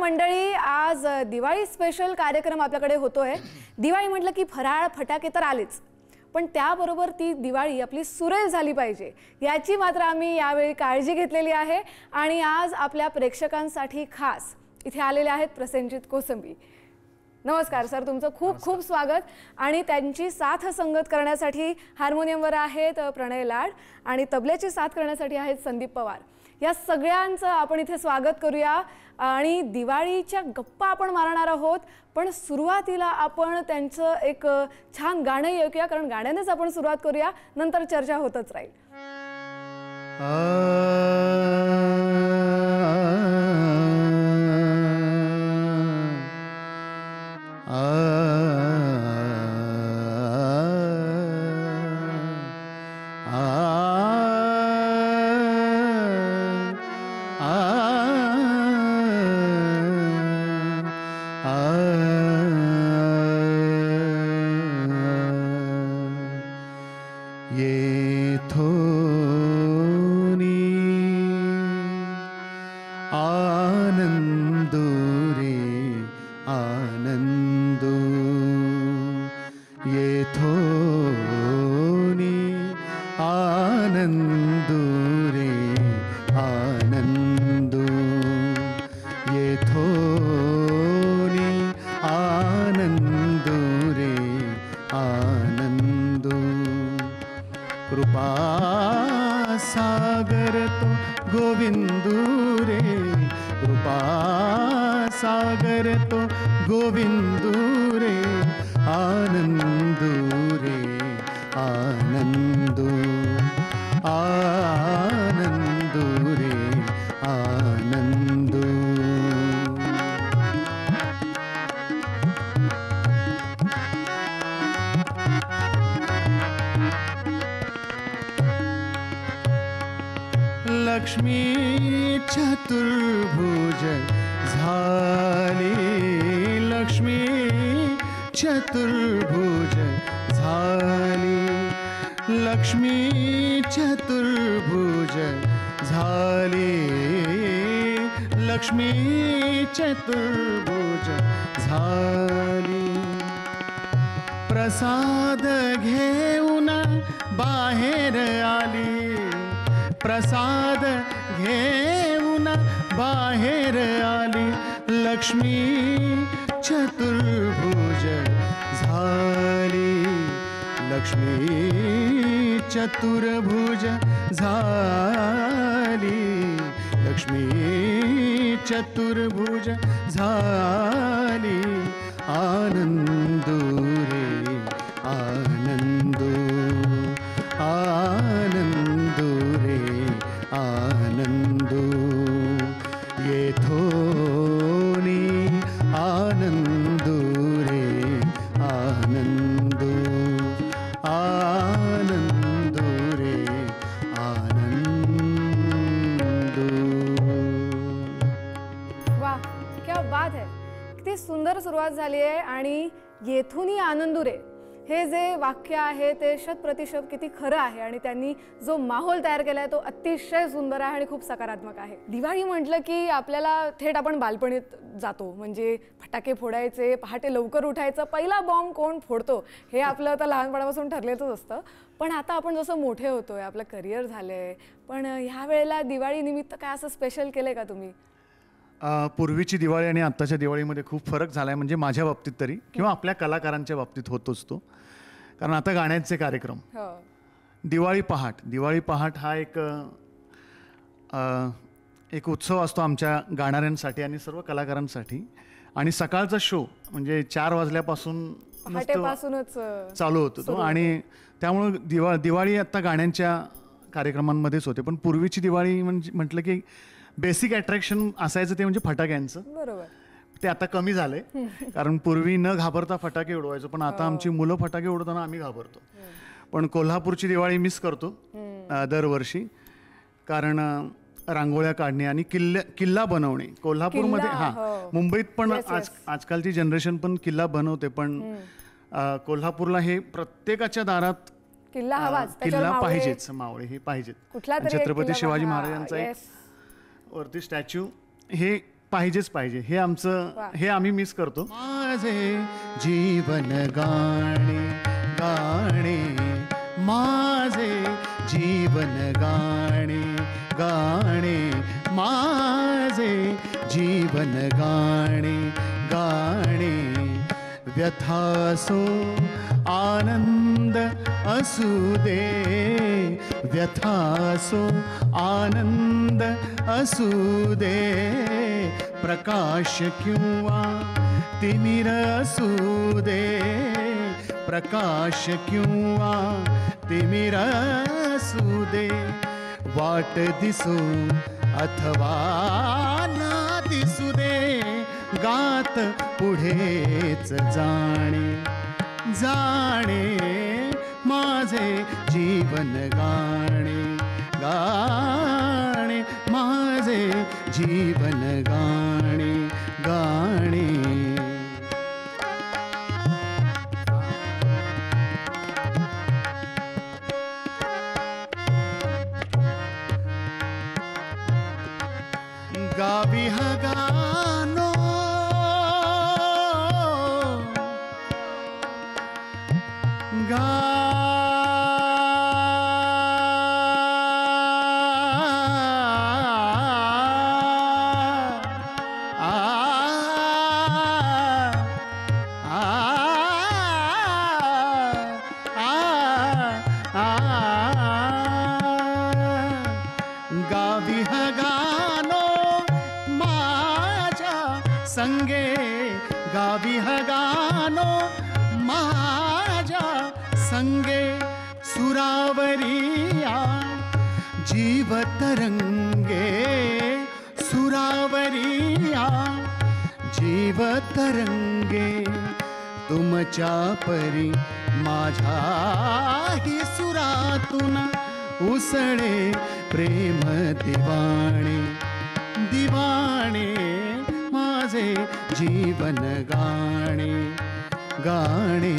मंडळी, आज दिवाळी स्पेशल कार्यक्रम आपल्याकडे होतोय। दिवाळी म्हटलं की फराळ फटाके तर आलेच, पण त्याबरोबर ती दिवाळी आपली सुरेल झाली पाहिजे याची मात्र आम्ही यावेळी काळजी घेतलेली आहे। आणि आज आपल्या प्रेक्षकांसाठी खास इथे आलेले आहेत प्रसेनजित कोसंबी। नमस्कार सर, तुमचं खूप खूप स्वागत। आणि त्यांची साथ संगत करण्यासाठी हार्मोनियमवर आहेत प्रणय लाड आणि तबल्याची साथ करण्यासाठी आहेत संदीप पवार। या सगळ्यांचं आपण इथे स्वागत करूया आणि दिवाळीच्या गप्पा आपण मारणार आहोत। पण सुरुवातीला आपण त्यांचं एक छान गाणं ऐकूया, कारण गाण्यानेच आपण सुरुवात करूया, नंतर चर्चा होतच राहील। लक्ष्मी चतुर्भुज झाली, लक्ष्मी चतुर्भुज झाली, लक्ष्मी चतुर्भुज झाली, लक्ष्मी चतुर्भुज झाली। प्रसाद घेऊन बाहेर आली, प्रसाद घेऊन बाहेर आली, लक्ष्मी चतुर्भुज झाली, लक्ष्मी चतुर्भुज झाली, लक्ष्मी चतुर्भुज झाली। आनंदो रे आनंदो, आनंदो रे आनंदो, येथोनी आनंदो रे आनंदो, आनंदो रे आनंदो। वाह, क्या बात है, किती सुंदर सुरुवात झाली आहे। आणि येथूनही आनंदो रे हे जे वाक्य आहे ते शतप्रतिशत किती खरं आहे आणि त्यांनी जो माहोल तयार केला आहे तो अतिशय सुंदर आहे आणि खूप सकारात्मक आहे। दिवाळी म्हटलं की आपल्याला थेट आपण बालपणीत जातो, म्हणजे फटाके फोडायचे, पहाटे लवकर उठायचं, पहिला बॉम्ब कोण फोडतो हे आपलं तर लहानपणापासून ठरलेलंच असतं। पण आता आपण जसं मोठे होतोय, आपलं करिअर झालंय, पण ह्या वेळेला दिवाळी निमित्त काय असं स्पेशल केलंय का तुम्ही? पूर्वीची दिवाळी आणि आत्ताच्या दिवाळीमध्ये खूप फरक झाला आहे, म्हणजे माझ्या बाबतीत तरी, किंवा आपल्या कलाकारांच्या बाबतीत होतोच तो। कारण आता गाण्याचे कार्यक्रम, दिवाळी पहाट हा एक उत्सव असतो आमच्या गाणाऱ्यांसाठी आणि सर्व कलाकारांसाठी। आणि सकाळचा शो म्हणजे 4 वाजल्यापासून चालू होतो तो, आणि त्यामुळे दिवाळी आता गाण्यांच्या कार्यक्रमांमध्येच होते। पण पूर्वीची दिवाळी म्हणजे म्हटलं की बेसिक अट्रॅक्शन असायचं ते म्हणजे फटाक्यांचं। बरोबर, ते आता कमी झालंय, कारण पूर्वी न घाबरता फटाके उडवायचो, पण आता आमची मुलं फटाके उडवताना आम्ही घाबरतो। पण कोल्हापूरची दिवाळी मिस करतो दरवर्षी, कारण रांगोळ्या काढणे आणि किल्ला बनवणे कोल्हापूरमध्ये। मुंबईत पण आजकालची जनरेशन पण किल्ला बनवते, पण कोल्हापूरला हे प्रत्येकाच्या दारात किल्ला पाहिजेच, मावळे हे पाहिजेत। छत्रपती शिवाजी महाराजांचा एक वरती स्टॅच्यू हे पाहिजेच पाहिजे. हे आमचं, हे आम्ही मिस करतो. माझे जीवन गाणे गाणे, माझे जीवन गाणे गाणे, माझे जीवन गाणे गाणे. व्यथा असो आनंद असू दे, व्यथा असो आनंद असू दे, प्रकाश किंवा तिमिर असू दे, प्रकाश किंवा तिमिर असू दे. वाट दिसो अथवा ना दिसू दे, गात पुढेच जाणे जाणे, माझे जीवन गाणे गाणे, माझे जीवन गाणे गाणे. गावी हा गाणो गा गावी हा गाणो माझ्या संगे, गावी हा गाणो माझ्या संगे. सुरावरिया जीव तरंगे, सुरावरिया जीव तरंगे. तुमच्या परी माझ्याही सुरातून उसळे प्रेम दिवाणे दिवाणे, माझे जीवन गाणे गाणे,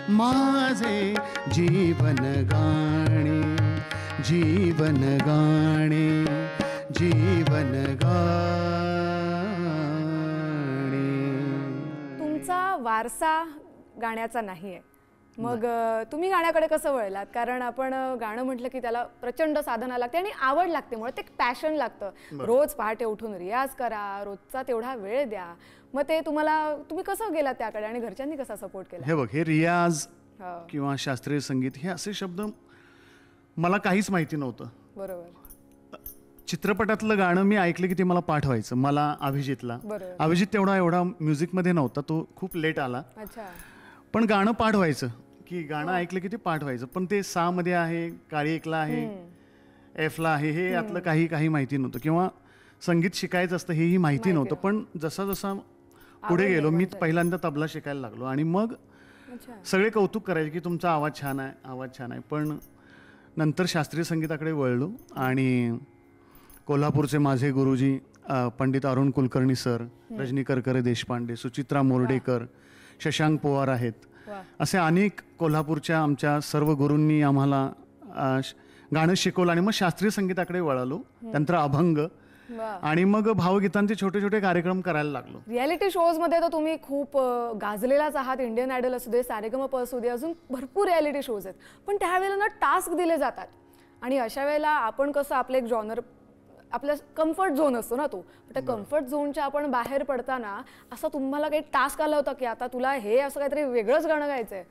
माझे जीवन गाणे जीवन गाणे जीवन गाणे. तुमचा वारसा गाण्याचा नाहीये, मग तुम्ही गाण्याकडे कसं वळलात? कारण आपण गाणं म्हटलं की त्याला प्रचंड साधना लागते आणि आवड लागते, मुळात एक पॅशन लागतं. रोज पहाटे उठून रियाज करा, रोजचा तेवढा वेळ द्या. मग ते तुम्ही कसं गेलात त्याकडे आणि घरच्यांनी कसा सपोर्ट केला? हे बघ, हे रियाज किंवा शास्त्रीय संगीत हे असे शब्द मला काहीच माहिती नव्हतं. बरोबर. चित्रपटातलं गाणं मी ऐकलं की ते मला पाठ व्हायचं. मला अभिजितला, अभिजित एवढा म्युझिकमध्ये नव्हता, तो खूप लेट आला. अच्छा. पण गाणं पाठ व्हायचं, की गाणं ऐकलं की ते पाठ व्हायचं. पण ते सा मध्ये आहे, काळी एकला आहे, एफला आहे, हे यातलं काही माहिती नव्हतं. किंवा संगीत शिकायचं असतं हेही माहिती नव्हतं. पण जसा जसा पुढे गेलो, मी पहिल्यांदा तबला शिकायला लागलो आणि मग सगळे कौतुक करायचे की तुमचा आवाज छान आहे, आवाज छान आहे. पण नंतर शास्त्रीय संगीताकडे वळलो आणि कोल्हापूरचे माझे गुरुजी पंडित अरुण कुलकर्णी सर, रजनी करकरे देशपांडे, सुचित्रा मोर्डेकर, शशांक पवार आहेत, असे अनेक कोल्हापूरच्या आमच्या सर्व गुरूंनी आम्हाला गाणं शिकवलं आणि मग शास्त्रीय संगीताकडे वळालो. त्यानंतर अभंग आणि मग भावगीतांचे छोटे छोटे कार्यक्रम करायला लागलो. रियालिटी शोज मध्ये तर तुम्ही खूप गाजलेलाच आहात. इंडियन आयडल असू दे, सारेगमप असू दे, अजून भरपूर रियालिटी शोज आहेत. पण त्यावेळेला ना टास्क दिले जातात आणि अशा वेळेला आपण कसं आपलं एक जॉनर, आपला कम्फर्ट झोन असतो ना तो, त्या कम्फर्ट झोनच्या आपण बाहेर पडताना असं तुम्हाला काही टास्क आला होता की आता तुला हे असं काहीतरी वेगळंच गाणं गायचंय?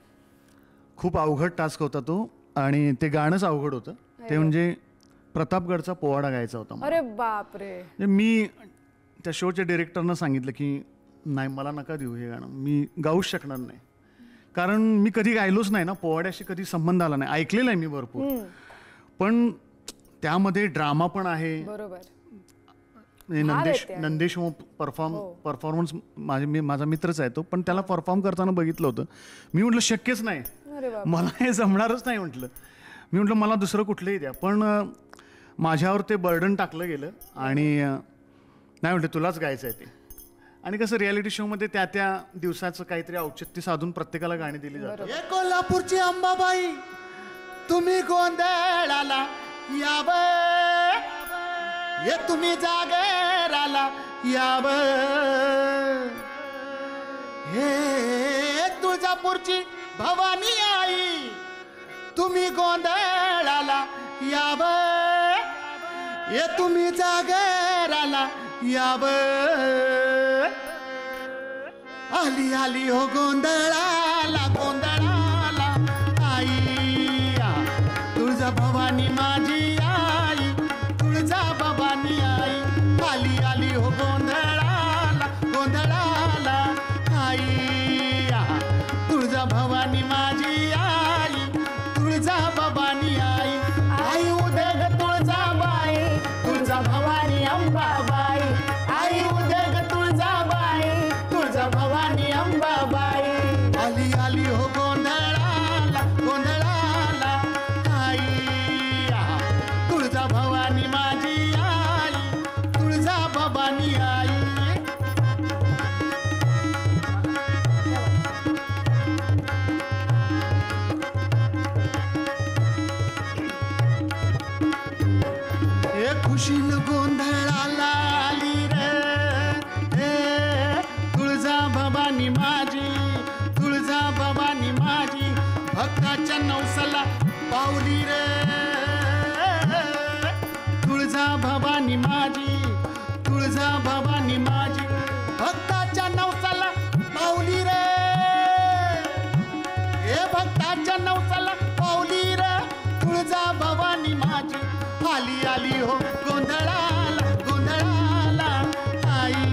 खूप अवघड टास्क होता तो आणि ते गाणंच अवघड होतं. ते म्हणजे प्रतापगडचा पोवाडा गायचा होता. अरे बापरे. मी त्या शोच्या डिरेक्टरनं सांगितलं की नाही, मला नका देऊ हे गाणं, मी गाऊच शकणार नाही. कारण मी कधी गायलोच नाही ना, पोवाड्याशी कधी संबंध आला नाही. ऐकलेलं आहे मी भरपूर, पण त्यामध्ये ड्रामा पण आहे. बरोबर. नंदेश परफॉर्मन्स माझा मित्रच आहे तो, पण त्याला परफॉर्म करताना बघितलं होतं. मी म्हटलं शक्यच नाही, मला हे जमणारच नाही म्हटलं. मी म्हटलं मला दुसरं कुठलंही द्या. पण माझ्यावर ते बर्डन टाकलं गेलं आणि नाही म्हटलं तुलाच गायचं आहे ते. आणि कसं रियालिटी शो मध्ये त्या त्या दिवसाचं काहीतरी औचित्य साधून प्रत्येकाला गाणी दिली जातात. कोल्हापूरची अंबाबाई तुम्ही गोंधळाला यावं ये तुम्ही जागराला याव, हे तुळजापूरची भवानी आई तुम्ही गोंधळाला याव, ये तुम्ही जागराला याव, आली आली हो गोंधळाला गोंधळाला आई, तुळजा भवानी माझी आई, तुळजा भवानी आई, आली आली हो गोंधळाला गोंधळाला आई, तुळजा भवानी माझी आई, तुळजा भवानी आई, आई उदग तुळजाबाई, तुळजा भवानी अंबाबाई, आई उदग तुळजाबाई, तुळजा भवानी अंबाबाई, आली आली हो गोंधळाला गोंधळाला आई, तुळजा भवानी माझी आई, तुळजा भवानी आई. हे खुशीन गोंधळाला आली रे, हे तुळजा भवानी माझी, तुळजा भवानी माझी, भक्ताच्या नवसाला पावली रे, तुळजा भवानी माझी, तुळजा भवानी माझी, भक्ताच्या नवसाला पावली रे, हे भक्ताच्या नवसाला पावली रे, तुळजा भवानी माझी, आली आली हो गोंधळाला गोंधळाला आई,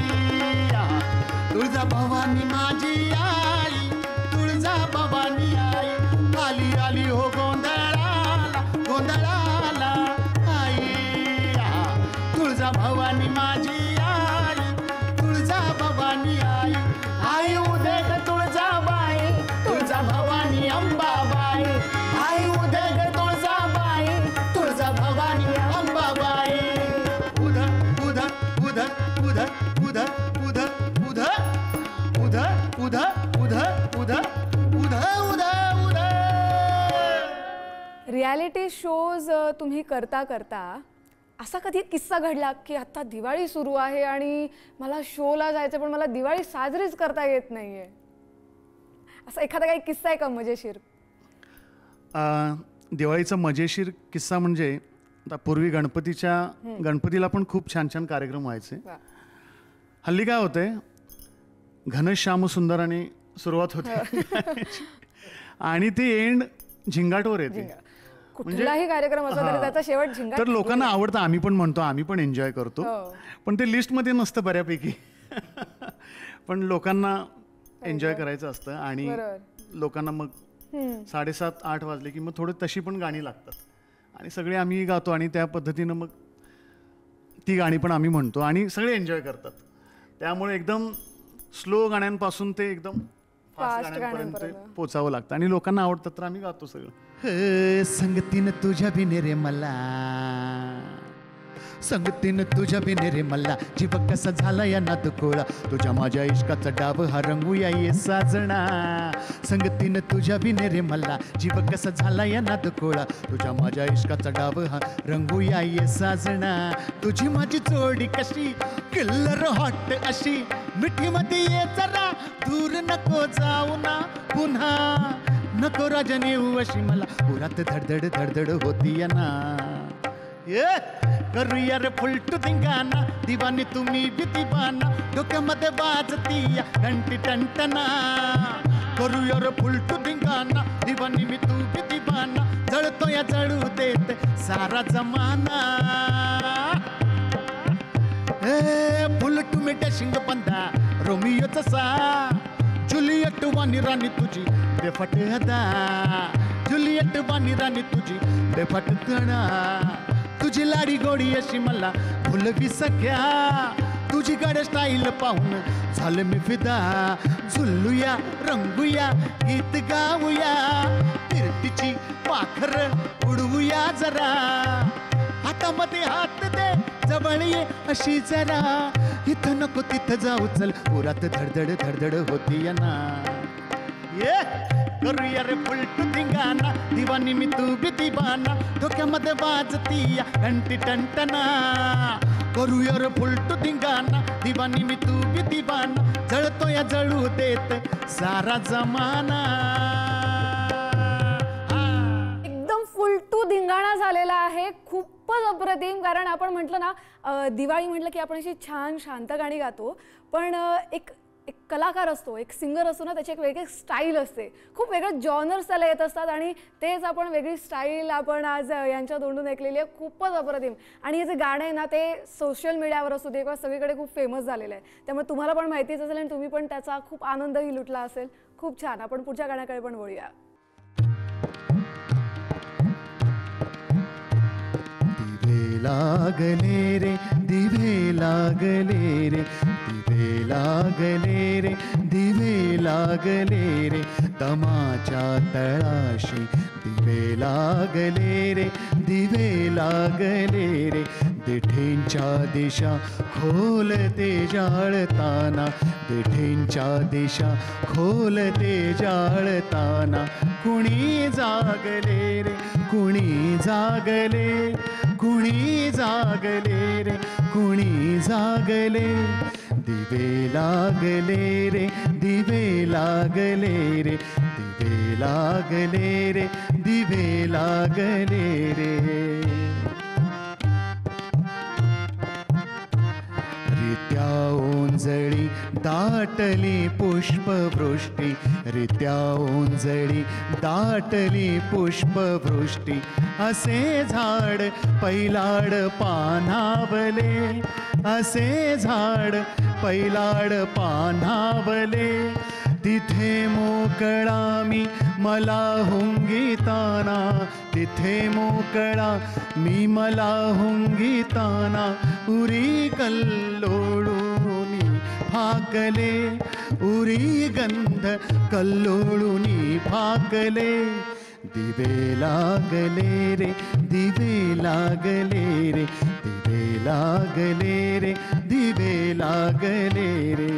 तुळजा भवानी माझी आई, तुळजा भवानी आई, आली आली हो गोंधळाला गोंधळाला आई, तुळजा भवानी माझी आई, तुळजा भवानी आई, आई उदग तुळजाबाई, तुळजा भवानी अंबाबाई, आई उदग तुळजाबाई, तुळजा भवानी अंबाबाई, उध उध उध उध उध उध उध उध उध उध उध उध उध उध. रियालिटी शोज तुम्ही करता करता असा कधी किस्सा घडला की आता दिवाळी सुरू आहे आणि मला शोला जायचं पण मला दिवाळी साजरीच करता येत नाहीये, असा एखादा काही किस्सा आहे का मजेशीर? दिवाळीचा मजेशीर किस्सा म्हणजे आता पूर्वी गणपतीला पण खूप छान छान कार्यक्रम व्हायचे. वा. हल्ली काय होतंय, घनश्याम सुंदराने सुरुवात होते आणि ती एंड झिंगाटवर येते. कुठलाही कार्यक्रम असो तरी त्याचा शेवट झिंगाट. तर लोकांना आवडतं, आम्ही पण म्हणतो, आम्ही पण एन्जॉय करतो, पण ते लिस्टमध्ये नसतं बऱ्यापैकी. पण लोकांना एन्जॉय करायचं असतं आणि लोकांना मग 7:30-8 वाजले की मग थोडं तशी पण गाणी लागतात आणि सगळे आम्ही गातो आणि त्या पद्धतीनं मग ती गाणी पण आम्ही म्हणतो आणि सगळे एन्जॉय करतात. त्यामुळे एकदम स्लो गाण्यांपासून ते एकदम फास्ट गाण्यांपर्यंत पोचावं लागतं आणि लोकांना आवडतं तर आम्ही गातो सगळं. संगतीन तुझ्या बिने रे मला, संगतीन तुझ्या बिने रे मला, जीव कसा झाला या नातकोळा, तुझ्या माझ्या इश्काचा डाव हा रंगूया ये साजना, संगतीन तुझ्या बिने रे मला, जीव कसा झाला या नातकोळा, तुझ्या माझ्या इश्काचा डाव हा रंगूया ये साजना, तुझी माझी जोडी कशी किल्लर हॉट अशी, मिठी मध्ये ये जरा दूर नको जाऊ ना पुन्हा, नको राजाने अशी मला पुरात धडधड धडधड होती ना, ये करूया रे फुलटू धिंगाणा, दिवानी तुम्ही बी दिवाना, डोक्यामध्ये वाजती या घंटी टंटना, करूया रे फुलटू धिंगाणा, दिवानी मी तू बी दिवाना, जळतो या जळू देत सारा जमाना, फुलटू मी डॅशिंग बंदा रोमियो तसा, जुलियट वाणी राणी तुझी बेफट अदा, जुलियट वाणी राणी तुझी बेफट तणा, तुझी लाडी गोडी अशी मला भुलवी सख्या, तुझी गाड्या स्टाईल पाहून झालं मी फिदा, झुलूया रंगूया गीत गाऊया, तिरतीची पाखर उडवूया जरा, हातामध्ये हात दे जवळ ये अशी जरा, इथं नको तिथं जाऊ चल पुरात धडधड धडधड होती ना, ये करूया रे फुलटू धिंगाणा, दिवानी मी तू बी दिवाना, डोक्यामध्ये वाजती या घंटी टंटना, करूया रे फुलटू धिंगाणा, दिवानी मी तू बी दिवाना, जळतो या जळू देत सारा जमाना. एकदम फुलटू धिंगाणा झालेला आहे, खूपच अप्रतिम. कारण आपण म्हटलं ना दिवाळी म्हटलं की आपण अशी छान शांत गाणी गातो, पण एक एक कलाकार असतो, एक सिंगर असतो ना, त्याची एक वेगळी स्टाईल असते, खूप वेगळे जॉनर्स त्याला येत असतात आणि तेच आपण वेगळी स्टाईल आपण आज यांच्या तोंडून ऐकलेली आहे. खूपच अप्रतिम. आणि हे जे गाणं आहे ना ते सोशल मीडियावर असू दे किंवा सगळीकडे खूप फेमस झालेलं आहे, त्यामुळे तुम्हाला पण माहितीच असेल आणि तुम्ही पण त्याचा खूप आनंदही लुटला असेल. खूप छान. आपण पुढच्या गाण्याकडे पण वळूया. दिवे लागले रे, दिवे लागले रे, दिवे लागले रे, दिवे लागले रे, तमाच्या तळाशी दिवे लागले रे, दिवे लागले रे, दिठेंच्या दिशा खोलते जाळताना, दिठेंच्या दिशा खोलते जाळताना, कुणी जागले रे, कुणी जागले, कुणी जागले रे, कुणी जागले, दिवे लागले रे, दिवे लागले रे, दिवे लागले रे, दिवे लागले रे. रित्या ओंजळी दाटली पुष्पवृष्टी, रित्या ओंजळी दाटली पुष्पवृष्टी, असे झाड पैलाड पानावले, असे झाड पैलाड पानावले, तिथे मोकळा मी मला हुंगीताना, तिथे मोकळा मी मला हुंगीताना, उरी कल्लोळुनी फाकले, उरी गंध कल्लोळुनी फाकले, दिवे लागले रे, दिवे लागले रे, दिवे लागले रे, दिवे लागले रे.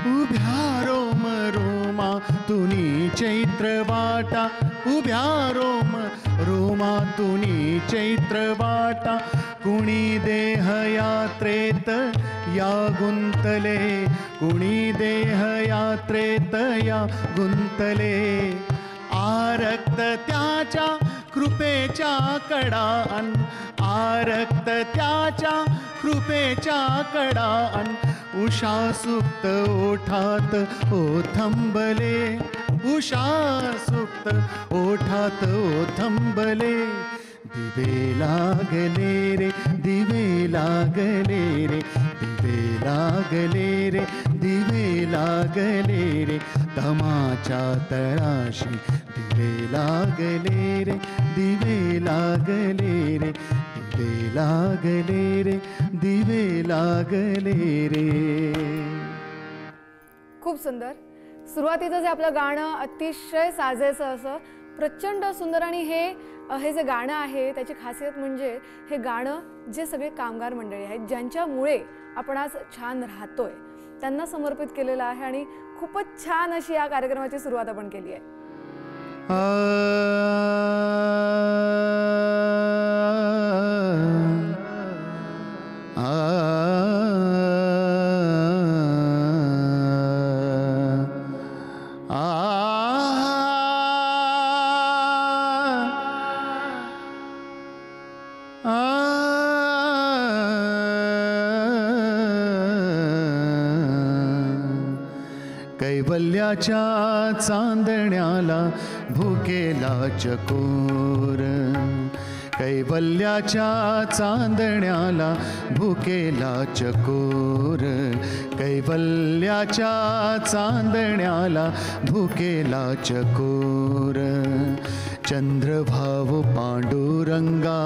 उभ्या रोम रोमा तुनी चैत्र वाटा, उभ्या रोम रोमा तुनी चैत्र वाटा, कुणी देह यात्रेत या गुंतले, कुणी देह यात्रेत या गुंतले, आरक्त त्याच्या कृपेच्या कडान, आरक्त त्याच्या कृपेच्या कडान, उषा सुप्त ओठात ओथंबले, उषा सुप्त ओठात ओथंबले, दिवे लागले रे, दिवे लागले रे, दिवे लागले रे, दिवे लागले रे, तमाच्या तळाशी दिवे लागले रे, दिवे लागले रे, दिवे लागले रे, दिवे लागले रे. खूप सुंदर. सुरुवातीचं जे आपलं गाणं अतिशय साजेसं असं प्रचंड सुंदर. आणि हे जे गाणं आहे त्याची खासियत म्हणजे हे गाणं जे सगळे कामगार मंडळी आहेत ज्यांच्यामुळे आपण आज छान राहतोय त्यांना समर्पित केलेलं आहे आणि खूपच छान अशी या कार्यक्रमाची सुरुवात आपण केली आहे. कैवल्याच्या चांदण्याला भुकेला चकोर, कैवल्याच्या चांदण्याला भुकेला चकोर, कैवल्याच्या चांदण्याला भुकेला चकोर, चंद्रभाव पांडुरंगा,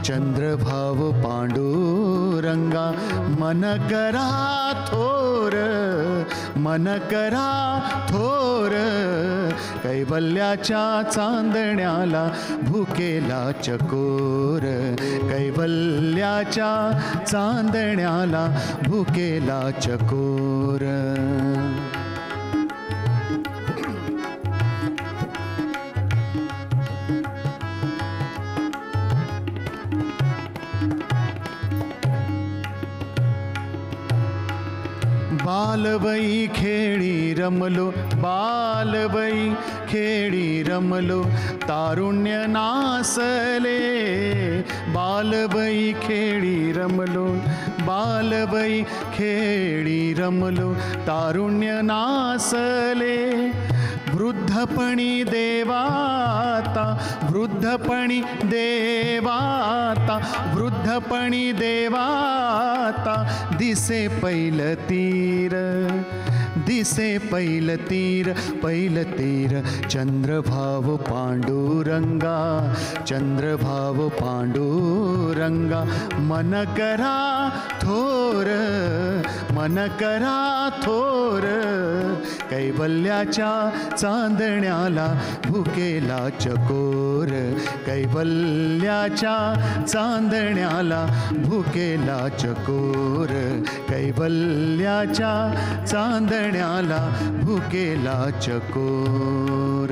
चंद्रभाव पांडुरंगा, मन करा थोर, मन करा थोर, कैवल्याच्या चांदण्याला भुकेला चकोर, कैवल्याच्या चांदण्याला भुकेला चकोर. बालबाई खेळी रमलो, बालबाई खेळी रमलो, तारुण्य नासले. बालबाई खेळी रमलो, बालबाई खेळी रमलो, तारुण्य नासले. वृद्धपणी देवाता, वृद्धपणी देवाता, वृद्धपणी देवाता, दिसे पैल तीर, दिसे पैल तीर, पैल तीर. चंद्रभाव पांडुरंगा, चंद्रभाव पांडुरंगा. मन करा थोर, मन करा थोर, कैवल्याच्या चांदण्याला भुकेला चकोर. कैवल्याच्या चांदण्याला भुकेला चकोर. कैवल्याच्या चांदण्याला भुकेला चकोर.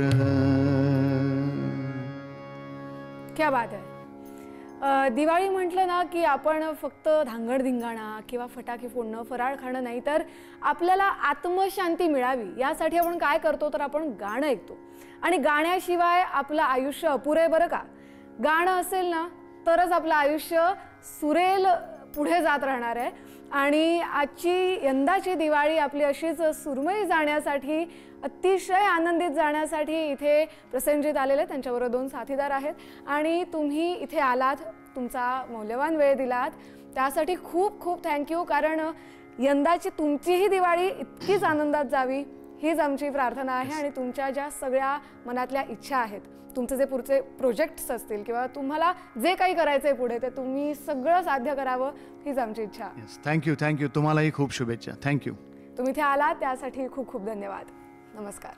क्या बात आहे. दिवाळी म्हटलं ना की आपण फक्त धांगडधिंगाणा किंवा फटाके फोडणं, फराळ खाणं नाही, तर आपल्याला आत्मशांती मिळावी यासाठी आपण काय करतो तर आपण गाणं ऐकतो. आणि गाण्याशिवाय आपलं आयुष्य अपुरं आहे बरं का. गाणं असेल ना तरच आपलं आयुष्य सुरेल पुढे जात राहणार आहे. आणि यंदाची दिवाळी आपली अशीच सुरमई जाण्यासाठी, अतिशय आनंदित जाण्यासाठी इथे प्रसेनजीत आलेले, त्यांच्याबरोबर 2 साथीदार आहेत. आणि तुम्ही इथे आलात, तुमचा मौल्यवान वेळ दिलात, त्यासाठी खूप खूप थँक्यू. कारण यंदाची तुमचीही दिवाळी इतकीच आनंदात जावी हीच आमची प्रार्थना आहे. आणि तुमच्या ज्या सगळ्या मनातल्या इच्छा आहेत, तुमचे जे पुढचे प्रोजेक्ट्स असतील किंवा तुम्हाला जे काही करायचं आहे पुढे, ते तुम्ही सगळं साध्य करावं हीच आमची इच्छा. Thank you, thank you. तुम्हालाही खूप शुभेच्छा. थँक्यू. तुम्ही इथे आलात त्यासाठी खूप खूप धन्यवाद. नमस्कार.